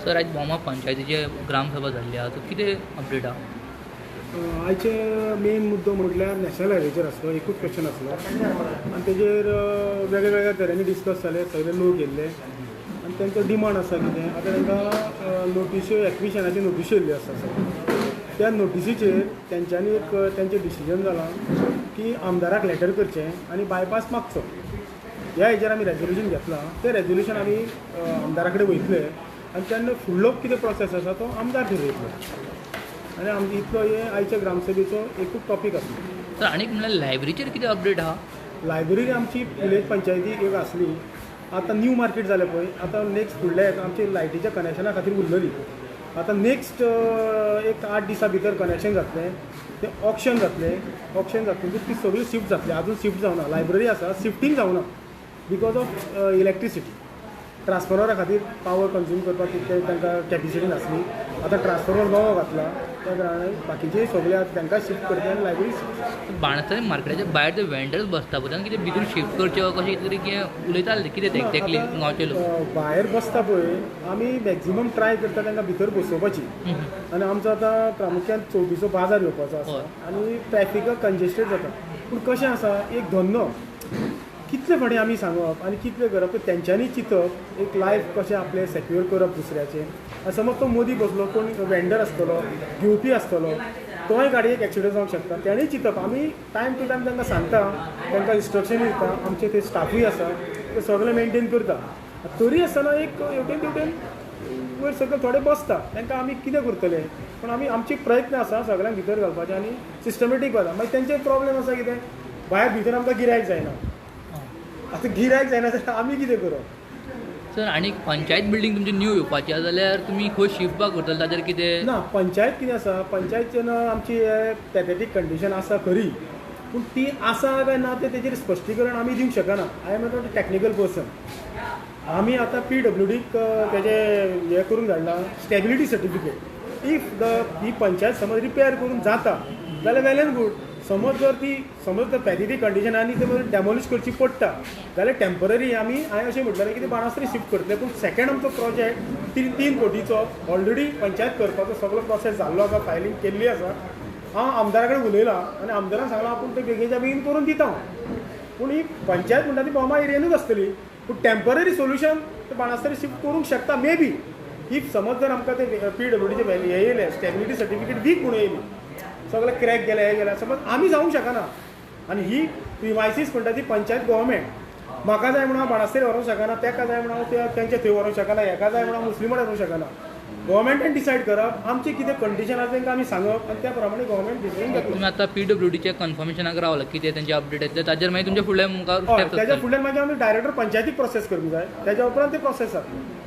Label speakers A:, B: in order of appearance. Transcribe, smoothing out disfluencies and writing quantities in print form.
A: Sir आज बोमा पंचायतीची ग्रामसभा जाल्ली आहा, कितें अपडेट आहा?
B: आयचे मेन मुद्दो म्हटल्यार नॅशनल हायवेचेर आसलो, एकूच क्वेश्चन आसलो आनी तेजेर वेगळ्या तरेंनी डिस्कस जाले, सगळे लोक येयल्ले आनी तेंचो डिमांड आसा कितें. आतां तांकां नोटिश्यो एक्विशनाची नोटिश्यो येयल्ल्यो आसा सगळ्यो. त्या नोटिसीचेर तेंच्यांनी तेंचें डिसिजन जालां की आमदाराक लेटर करचें आनी बायपास मागचो. ह्या हेजेर आमी रेजोल्युशन घेतलां. तें रेजोल्युशन आमी आमदारा कडेन वयतले आनी तेन्ना फुडलो कितें प्रोसेस आसा तो आमदार ठरयतलो. आनी आमचो इतलो हे आयच्या ग्रामसभेचो एकूच टॉपीक आसलो.
A: सर आनीक म्हणल्यार लायब्ररीचेर कितें अपडेट आहा?
B: लायब्ररी आमची विलेज पंचायतीक एक आसली, आतां न्यू मार्केट जालें पळय, आतां नेक्स्ट फुडल्या हेका आमची लायटीच्या कनेक्शना खातीर उरलेली. आतां नेक्स्ट एक 8 दिसां भितर कनेक्शन जातलें, तें ऑप्शन जातलें. ऑप्शन जातकीर ती सगळी शिफ्ट जातली. आजून शिफ्ट जावना. लायब्ररी आसा शिफ्टींग जावना बिकॉज ऑफ इलेक्ट्रिसिटी. ट्रान्सफॉर्मरा खातीर पावर कन्ज्यूम करपाक तितकें तांकां कॅपिसिटी नासली. आतां ट्रान्सफॉर्मर नवो घातला, त्या कारणान बाकीचे सगळे आतां तांकां शिफ्ट करता आनी लायब्ररी शिफ्ट.
A: बाणस्तारी मार्केटाच्या भायर ते वेंडर्स बसता पळय, तांकां कितें भितर शिफ्ट करचें कशें तरी कितें उलयताले कितें ते एक्झॅक्टली गांवचे लोक?
B: भायर बसता पळय, आमी मॅक्झिमम ट्राय करता तांकां भितर बसोवपाची. आनी आमचो आतां प्रामुख्यान 34चो बाजार येवपाचो आसा आनी ट्रॅफिकाक कंजेस्टेड जाता. पूण कशें आसा, एक धंदो कितले फावटी आमी सांगप आनी कितले करप तेंच्यांनी चिंतप, एक लायफ कशें आपलें सेक्युअर करप दुसऱ्याचें. समज तो मदीं बसलो, कोण वेंडर आसतलो, घेवपी आसतलो, तोय गाडयेक एक्सिडंट जावंक शकता. तेणेय चिंतप. आमी टायम टू टायम तांकां सांगता, तांकां इंस्ट्रक्शन दिता. आमचे ते स्टाफूय आसा, ते सगळे मेंटेन करता. तरी आसतना एक हेवटेन तेवटेन वयर सकयल थोडे बसता. तांकां आमी कितें करतले? पूण आमी आमचे प्रयत्न आसा सगळ्यांक भितर घालपाचे आनी सिस्टमॅटीक वता. मागीर तेंचे प्रॉब्लेम आसा कितें, भायर भितर आमकां गिरायक जायना. आतां गिरायक जायना जाल्यार आमी कितें करप?
A: सर आनी पंचायत बिल्डींग तुमची न्यू येवपाची आसा जाल्यार तुमी खंय शिफ्ट बा करतले ताजेर कितें?
B: ना, पंचायत कितें आसा, पंचायतीन आमची पॅथेटीक कंडिशन आसा खरी, पूण ती आसा काय ना तें तेजेर स्पश्टीकरण आमी दिवंक शकना. I am not a technical person. आमी आतां PWDक तेजें हें करून धाडलां, स्टॅबिलिटी सर्टिफिकेट. इफ ही पंचायत समज रिपेर करून जाता जाल्यार वेल एंड गूड. समज जर पॅथेटीक कंडिशनांनी ते डॅमोलिश करची पडटा जाल्यार टेम्पररी आमी हांवें अशें म्हटलें की ते बाणास्तारी शिफ्ट करतले. पूण सेकेंड आमचो प्रोजेक्ट 3 कोटीचो ऑलरेडी पंचायत करपाचो सगळो प्रोसेस जाल्लो आसा, फायलींग केल्ली आसा. हांव आमदारा कडेन उलयलां आनी आमदारान सांगलां आपूण ते बेगीच्या बेगीन करून दिता. पूण ही पंचायत म्हणटा ती बोमा एरियेनूच आसतली. पूण टेम्पररी सोल्युशन ते बाणास्तारी शिफ्ट करूंक शकता मे बी. इफ समज जर आमकां ते PWDचे हे येयले, स्टॅबिलिटी सर्टिफिकेट वीक म्हणून येयली, सगळें क्रॅक गेले हे गेले, समज आमी जावंक शकना. आनी ही प्रिमायसीस म्हणटा ती पंचायत गव्हर्मेंट. म्हाका जाय म्हणून हांव बाणास्तारी व्हरूंक शकना, ताका जाय म्हणून हांव तेंच्या थंय व्हरूंक शकना, हेका जाय म्हणून हांव मुस्लिमाक व्हरूंक शकना. गव्हर्मेंटान डिसायड करप, आमचे कितें कंडिशन आसा तांकां आमी सांगप आनी त्या प्रमाणे गव्हर्मेंट डिसिजन घेतलो.
A: तुमी आतां PWDच्या कन्फर्मेशनाक रावला कितें तेंचे अपडेट येतले ताजेर मागीर तुमच्या फुडल्या मुखार
B: तेच्या फुडल्यान मागीर आमी डायरेक्टर पंचायतीक प्रोसेस करूंक जाय, तेच्या उपरांत ते प्रोसेस जाता.